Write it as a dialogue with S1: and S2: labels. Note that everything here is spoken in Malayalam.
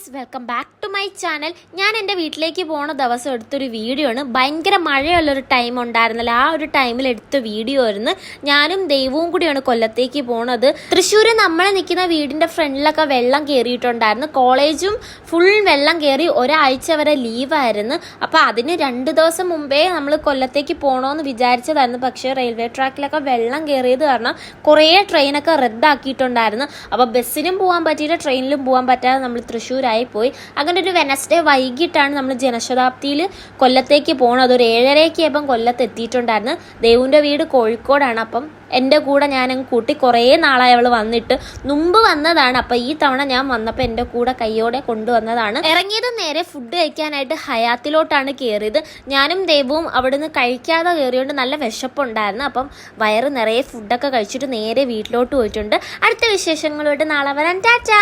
S1: Guys, welcome back to my channel. ഞാൻ എൻ്റെ വീട്ടിലേക്ക് പോണ ദിവസം എടുത്തൊരു വീഡിയോ ആണ്. ഭയങ്കര മഴയുള്ളൊരു ടൈം ഉണ്ടായിരുന്നല്ലോ, ആ ഒരു ടൈമിൽ എടുത്ത വീഡിയോ ആയിരുന്നു. ഞാനും ദൈവവും കൂടിയാണ് കൊല്ലത്തേക്ക് പോണത്. തൃശ്ശൂർ നമ്മൾ നിൽക്കുന്ന വീടിൻ്റെ ഫ്രണ്ടിലൊക്കെ വെള്ളം കയറിയിട്ടുണ്ടായിരുന്നു. കോളേജും ഫുൾ വെള്ളം കയറി, ഒരാഴ്ച വരെ ലീവായിരുന്നു. അപ്പോൾ അതിന് 2 ദിവസം മുമ്പേ നമ്മൾ കൊല്ലത്തേക്ക് പോകണമെന്ന് വിചാരിച്ചതായിരുന്നു. പക്ഷേ റെയിൽവേ ട്രാക്കിലൊക്കെ വെള്ളം കയറിയത് കാരണം കുറേ ട്രെയിനൊക്കെ റദ്ദാക്കിയിട്ടുണ്ടായിരുന്നു. അപ്പോൾ ബസ്സിനും പോകാൻ പറ്റിയില്ല, ട്രെയിനിലും പോകാൻ പറ്റാതെ നമ്മൾ തൃശ്ശൂരായി പോയി. അങ്ങനെ ഒരു വെനസ്ഡേ വൈകിട്ടാണ് നമ്മൾ ജനശതാബ്ദിയിൽ കൊല്ലത്തേക്ക് പോകുന്നത്. ഒരു 7:30 ആയപ്പം കൊല്ലത്ത് എത്തിയിട്ടുണ്ടായിരുന്നു. ദേവുവിൻ്റെ വീട് കോഴിക്കോടാണ്. അപ്പം എൻ്റെ കൂടെ ഞാനങ്ങ് കൂട്ടി. കുറേ നാളായി അവൾ വന്നിട്ട്, മുമ്പ് വന്നതാണ്. അപ്പം ഈ തവണ ഞാൻ വന്നപ്പോൾ എൻ്റെ കൂടെ കയ്യോടെ കൊണ്ടുവന്നതാണ്. ഇറങ്ങിയത് നേരെ ഫുഡ് കഴിക്കാനായിട്ട് ഹയാത്തിലോട്ടാണ് കയറിയത്. ഞാനും ദേവും അവിടുന്ന് കഴിക്കാതെ കയറിയോണ്ട് നല്ല വിശപ്പുണ്ടായിരുന്നു. അപ്പം വയറ് നിറയെ ഫുഡൊക്കെ കഴിച്ചിട്ട് നേരെ വീട്ടിലോട്ട് പോയിട്ടുണ്ട്. അടുത്ത വിശേഷങ്ങളോട്ട് നാളെ വരാൻ. ടാറ്റാ.